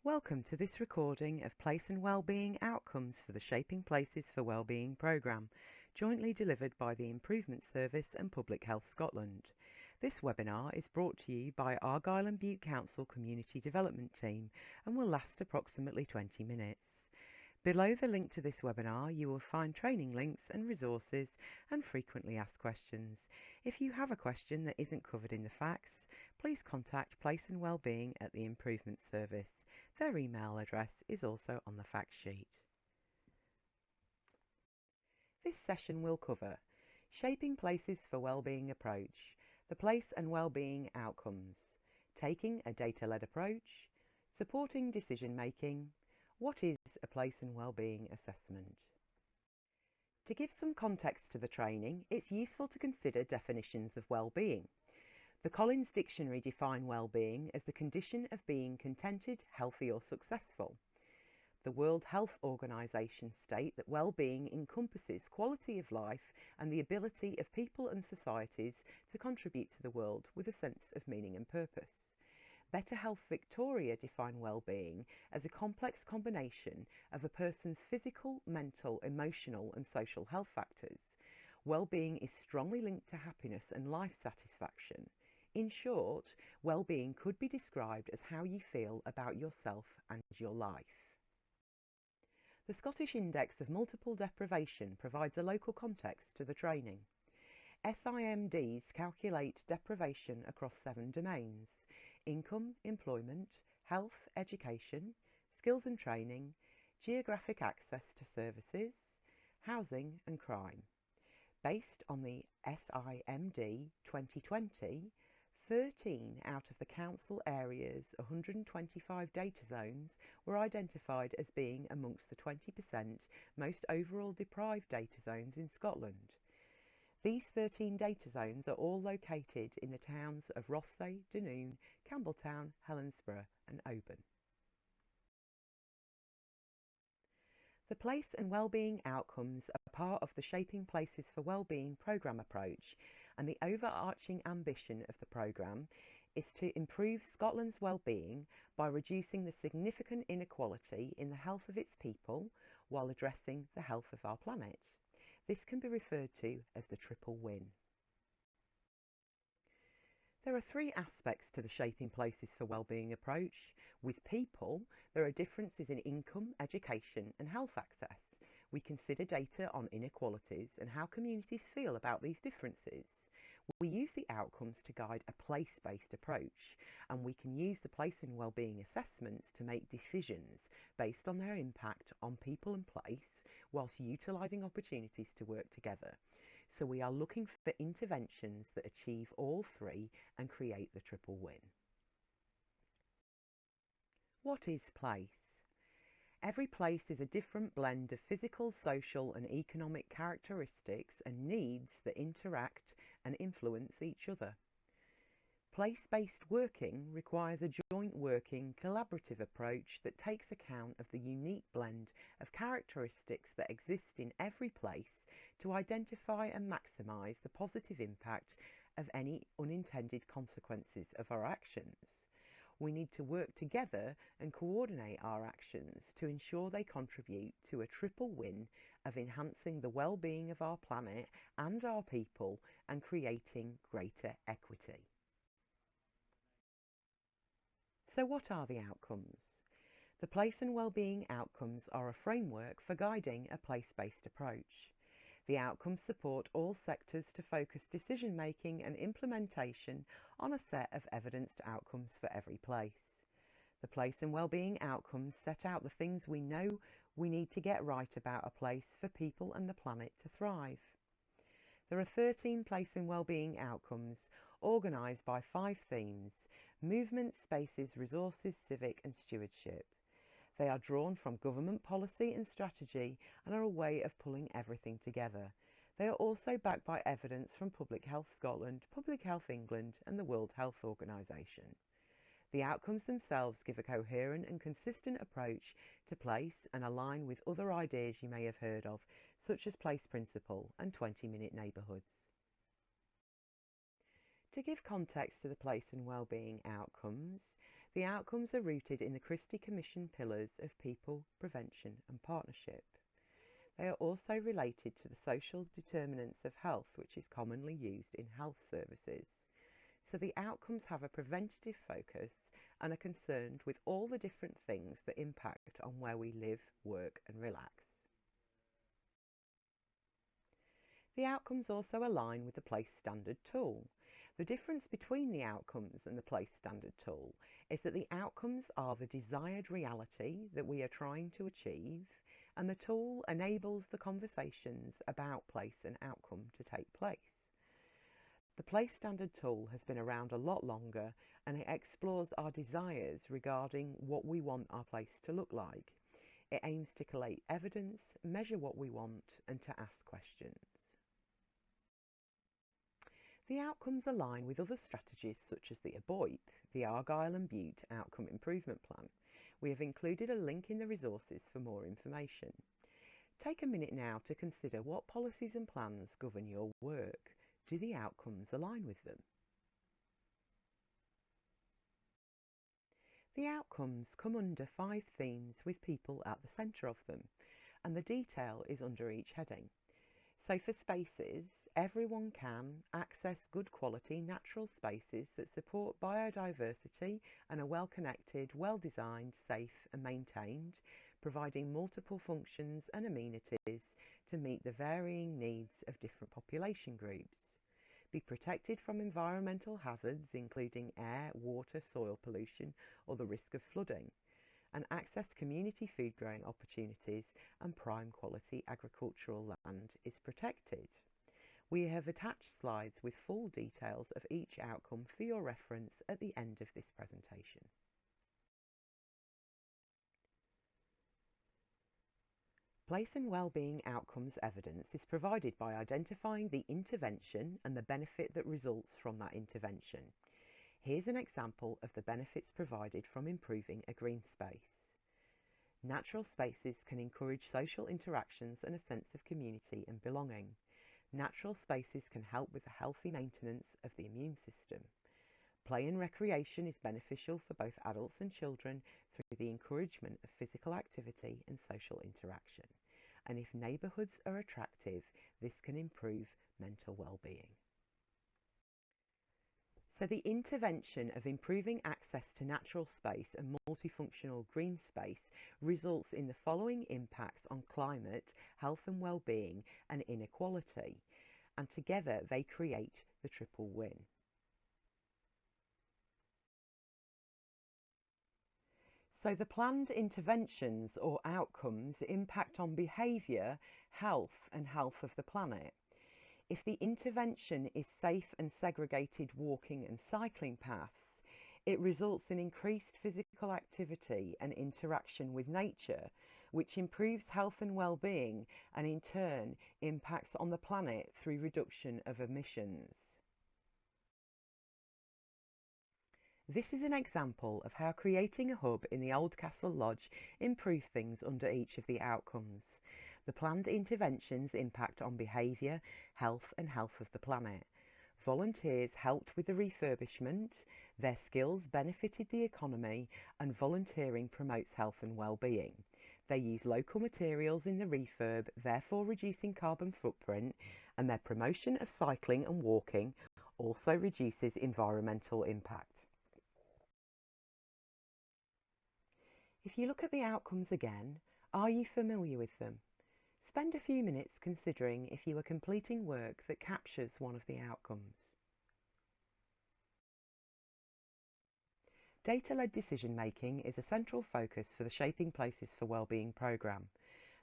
Welcome to this recording of Place and Wellbeing Outcomes for the Shaping Places for Wellbeing programme, jointly delivered by the Improvement Service and Public Health Scotland. This webinar is brought to you by Argyll and Bute Council Community Development Team and will last approximately 20 minutes. Below the link to this webinar, you will find training links and resources and frequently asked questions. If you have a question that isn't covered in the facts, please contact Place and Wellbeing at the Improvement Service. Their email address is also on the fact sheet. This session will cover Shaping Places for Wellbeing Approach, the Place and Wellbeing Outcomes, taking a data-led approach, supporting decision making, what is a place and wellbeing assessment? To give some context to the training, it's useful to consider definitions of well-being. The Collins Dictionary define well-being as the condition of being contented, healthy or successful. The World Health Organization state that well-being encompasses quality of life and the ability of people and societies to contribute to the world with a sense of meaning and purpose. Better Health Victoria define well-being as a complex combination of a person's physical, mental, emotional and social health factors. Well-being is strongly linked to happiness and life satisfaction. In short, well-being could be described as how you feel about yourself and your life. The Scottish Index of Multiple Deprivation provides a local context to the training. SIMDs calculate deprivation across 7 domains: income, employment, health, education, skills and training, geographic access to services, housing and crime. Based on the SIMD 2020, 13 out of the council area's 125 data zones were identified as being amongst the 20% most overall deprived data zones in Scotland. These 13 data zones are all located in the towns of Rothesay, Dunoon, Campbelltown, Helensburgh and Oban. The Place and Wellbeing Outcomes are part of the Shaping Places for Wellbeing programme approach, and the overarching ambition of the programme is to improve Scotland's wellbeing by reducing the significant inequality in the health of its people while addressing the health of our planet. This can be referred to as the triple win. There are 3 aspects to the Shaping Places for Wellbeing approach. With people, there are differences in income, education and health access. We consider data on inequalities and how communities feel about these differences. We use the outcomes to guide a place-based approach, and we can use the place and wellbeing assessments to make decisions based on their impact on people and place, whilst utilising opportunities to work together. So we are looking for interventions that achieve all 3 and create the triple win. What is place? Every place is a different blend of physical, social and economic characteristics and needs that interact and influence each other. Place-based working requires a joint working, collaborative approach that takes account of the unique blend of characteristics that exist in every place to identify and maximise the positive impact of any unintended consequences of our actions. We need to work together and coordinate our actions to ensure they contribute to a triple win of enhancing the well-being of our planet and our people and creating greater equity. So what are the outcomes? The Place and Wellbeing Outcomes are a framework for guiding a place-based approach. The outcomes support all sectors to focus decision-making and implementation on a set of evidenced outcomes for every place. The Place and Wellbeing Outcomes set out the things we know we need to get right about a place for people and the planet to thrive. There are 13 Place and Wellbeing Outcomes organised by 5 themes: movement, spaces, resources, civic and stewardship. They are drawn from government policy and strategy and are a way of pulling everything together. They are also backed by evidence from Public Health Scotland, Public Health England and the World Health Organization. The outcomes themselves give a coherent and consistent approach to place and align with other ideas you may have heard of, such as place principle and 20-minute neighbourhoods. To give context to the Place and Wellbeing Outcomes, The outcomes are rooted in the Christie Commission pillars of people, prevention and partnership. They are also related to the social determinants of health, which is commonly used in health services. So the outcomes have a preventative focus and are concerned with all the different things that impact on where we live, work and relax. The outcomes also align with the Place Standard tool. The difference between the outcomes and the Place Standard tool is that the outcomes are the desired reality that we are trying to achieve, and the tool enables the conversations about place and outcome to take place. The Place Standard tool has been around a lot longer, and it explores our desires regarding what we want our place to look like. It aims to collate evidence, measure what we want, and to ask questions. The outcomes align with other strategies such as the ABOIP, the Argyll and Bute Outcome Improvement Plan. We have included a link in the resources for more information. Take a minute now to consider what policies and plans govern your work. Do the outcomes align with them? The outcomes come under 5 themes with people at the centre of them, and the detail is under each heading. So for spaces, everyone can access good quality natural spaces that support biodiversity and are well connected, well designed, safe and maintained, providing multiple functions and amenities to meet the varying needs of different population groups. Be protected from environmental hazards including air, water, soil pollution or the risk of flooding, and access community food growing opportunities and prime quality agricultural land is protected. We have attached slides with full details of each outcome for your reference at the end of this presentation. Place and wellbeing outcomes evidence is provided by identifying the intervention and the benefit that results from that intervention. Here's an example of the benefits provided from improving a green space. Natural spaces can encourage social interactions and a sense of community and belonging. Natural spaces can help with the healthy maintenance of the immune system. Play and recreation is beneficial for both adults and children through the encouragement of physical activity and social interaction. And if neighbourhoods are attractive, this can improve mental well-being. So the intervention of improving access to natural space and multifunctional green space results in the following impacts on climate, health and well-being and inequality, and together they create the triple win. So the planned interventions or outcomes impact on behaviour, health and health of the planet. If the intervention is safe and segregated walking and cycling paths, it results in increased physical activity and interaction with nature, which improves health and well-being and in turn impacts on the planet through reduction of emissions. This is an example of how creating a hub in the Old Castle Lodge improved things under each of the outcomes. The planned interventions impact on behaviour, health and health of the planet. Volunteers helped with the refurbishment, their skills benefited the economy and volunteering promotes health and well-being. They use local materials in the refurb, therefore reducing carbon footprint, and their promotion of cycling and walking also reduces environmental impact. If you look at the outcomes again, are you familiar with them? Spend a few minutes considering if you are completing work that captures one of the outcomes. Data-led decision making is a central focus for the Shaping Places for Wellbeing programme.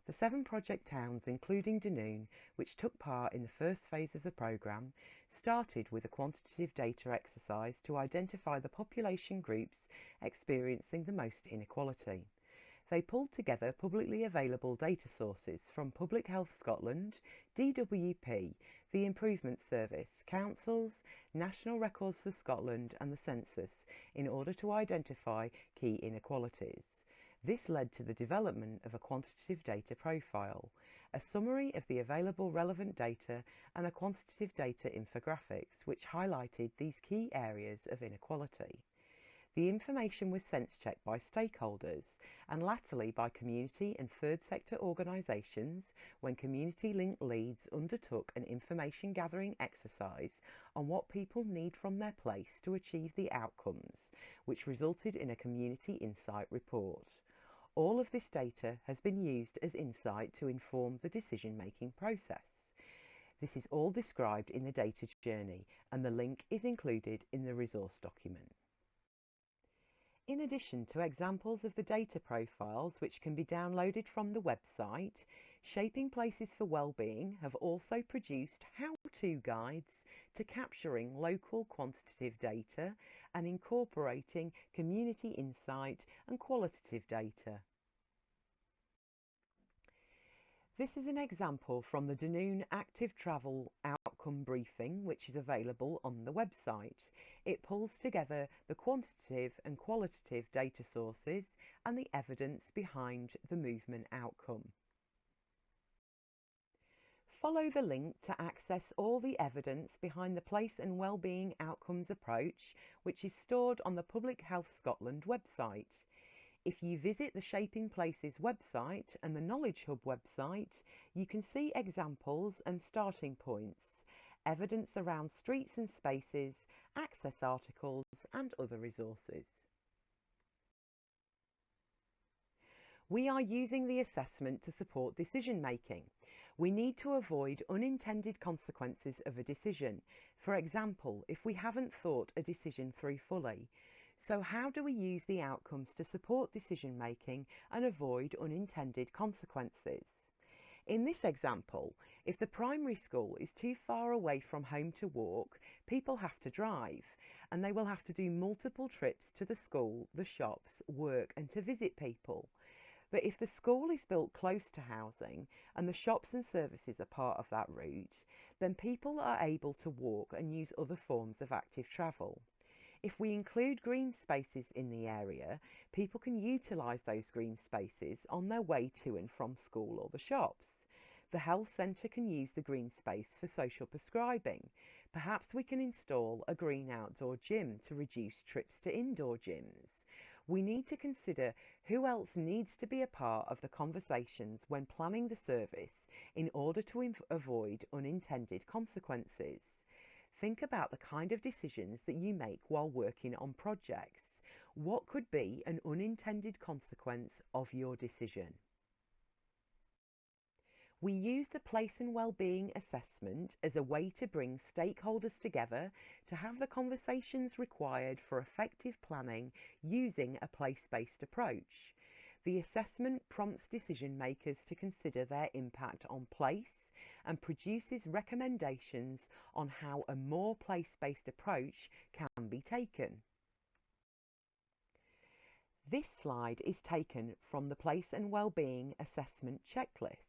The 7 project towns, including Dunoon, which took part in the first phase of the programme, started with a quantitative data exercise to identify the population groups experiencing the most inequality. They pulled together publicly available data sources from Public Health Scotland, DWP, the Improvement Service, councils, National Records for Scotland and the Census in order to identify key inequalities. This led to the development of a quantitative data profile, a summary of the available relevant data and a quantitative data infographics which highlighted these key areas of inequality. The information was sense-checked by stakeholders and latterly by community and third sector organisations when Community Link Leads undertook an information gathering exercise on what people need from their place to achieve the outcomes, which resulted in a community insight report. All of this data has been used as insight to inform the decision-making process. This is all described in the data journey and the link is included in the resource document. In addition to examples of the data profiles which can be downloaded from the website, Shaping Places for Wellbeing have also produced how-to guides to capturing local quantitative data and incorporating community insight and qualitative data. This is an example from the Dunoon Active Travel Outcome Briefing, which is available on the website. It pulls together the quantitative and qualitative data sources and the evidence behind the movement outcome. Follow the link to access all the evidence behind the Place and Wellbeing Outcomes approach, which is stored on the Public Health Scotland website. If you visit the Shaping Places website and the Knowledge Hub website, you can see examples and starting points, evidence around streets and spaces, access articles and other resources. We are using the assessment to support decision making. We need to avoid unintended consequences of a decision. For example, if we haven't thought a decision through fully. So how do we use the outcomes to support decision making and avoid unintended consequences? In this example, if the primary school is too far away from home to walk, people have to drive and they will have to do multiple trips to the school, the shops, work and to visit people. But if the school is built close to housing and the shops and services are part of that route, then people are able to walk and use other forms of active travel. If we include green spaces in the area, people can utilise those green spaces on their way to and from school or the shops. The health centre can use the green space for social prescribing. Perhaps we can install a green outdoor gym to reduce trips to indoor gyms. We need to consider who else needs to be a part of the conversations when planning the service in order to avoid unintended consequences. Think about the kind of decisions that you make while working on projects. What could be an unintended consequence of your decision? We use the Place and Wellbeing assessment as a way to bring stakeholders together to have the conversations required for effective planning using a place-based approach. The assessment prompts decision makers to consider their impact on place and produces recommendations on how a more place-based approach can be taken. This slide is taken from the Place and Wellbeing Assessment Checklist.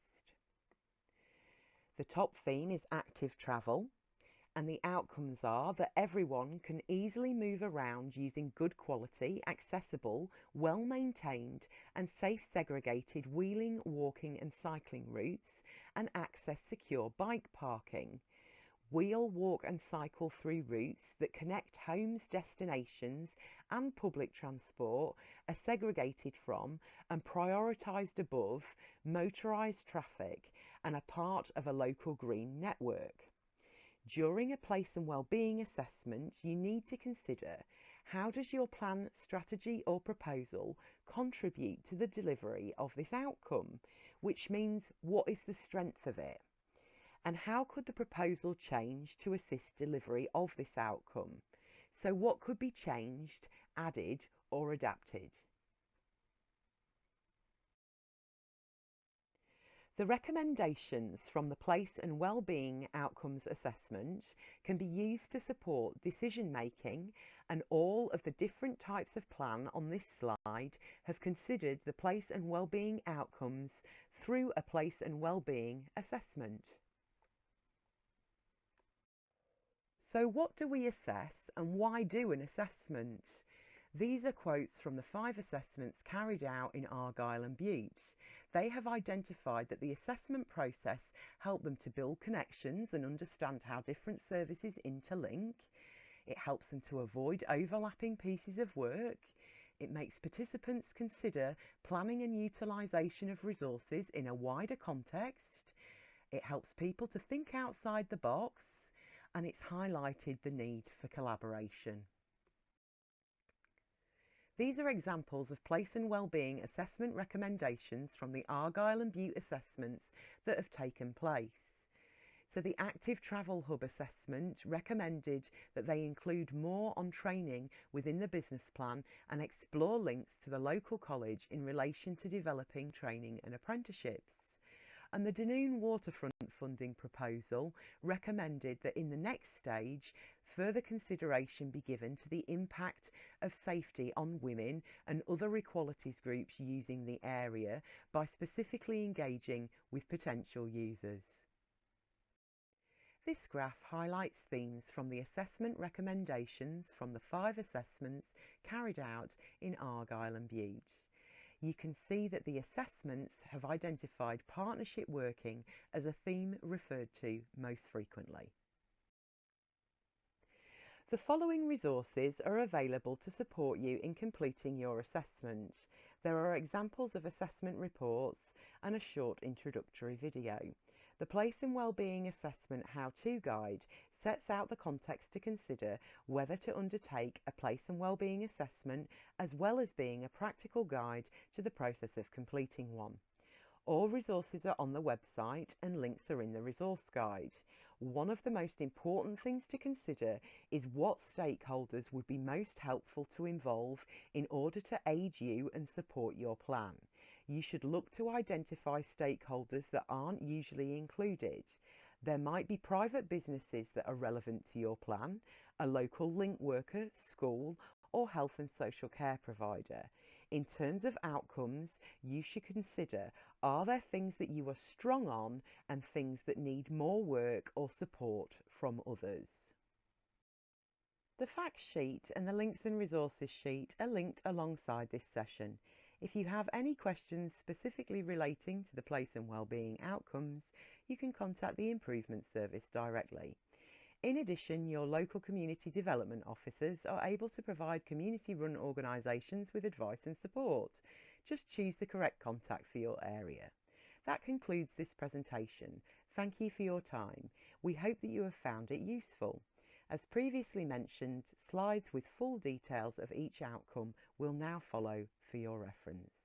The top theme is active travel, and the outcomes are that everyone can easily move around using good quality, accessible, well-maintained and safe segregated wheeling, walking and cycling routes and access secure bike parking. Wheel, walk and cycle through routes that connect homes, destinations and public transport are segregated from and prioritised above motorised traffic and are part of a local green network. During a Place and Wellbeing assessment, you need to consider how does your plan, strategy or proposal contribute to the delivery of this outcome, which means what is the strength of it, and how could the proposal change to assist delivery of this outcome. So what could be changed, added or adapted? The recommendations from the Place and Wellbeing Outcomes Assessment can be used to support decision making, and all of the different types of plan on this slide have considered the Place and Wellbeing outcomes through a Place and Wellbeing assessment. So what do we assess and why do an assessment? These are quotes from the 5 assessments carried out in Argyll and Bute. They have identified that the assessment process helped them to build connections and understand how different services interlink. It helps them to avoid overlapping pieces of work. It makes participants consider planning and utilisation of resources in a wider context. It helps people to think outside the box, and it's highlighted the need for collaboration. These are examples of place and wellbeing assessment recommendations from the Argyll and Bute assessments that have taken place. So the Active Travel Hub assessment recommended that they include more on training within the business plan and explore links to the local college in relation to developing training and apprenticeships. And the Dunoon Waterfront funding proposal recommended that in the next stage, further consideration be given to the impact of safety on women and other equalities groups using the area by specifically engaging with potential users. This graph highlights themes from the assessment recommendations from the 5 assessments carried out in Argyll and Bute. You can see that the assessments have identified partnership working as a theme referred to most frequently. The following resources are available to support you in completing your assessment. There are examples of assessment reports and a short introductory video. The Place and Wellbeing Assessment How-To Guide sets out the context to consider whether to undertake a place and wellbeing assessment, as well as being a practical guide to the process of completing one. All resources are on the website and links are in the resource guide. One of the most important things to consider is what stakeholders would be most helpful to involve in order to aid you and support your plan. You should look to identify stakeholders that aren't usually included. There might be private businesses that are relevant to your plan, a local link worker, school, or health and social care provider. In terms of outcomes, you should consider, are there things that you are strong on and things that need more work or support from others? The facts sheet and the links and resources sheet are linked alongside this session. If you have any questions specifically relating to the place and wellbeing outcomes, you can contact the Improvement Service directly. In addition, your local community development officers are able to provide community-run organisations with advice and support. Just choose the correct contact for your area. That concludes this presentation. Thank you for your time. We hope that you have found it useful. As previously mentioned, slides with full details of each outcome will now follow for your reference.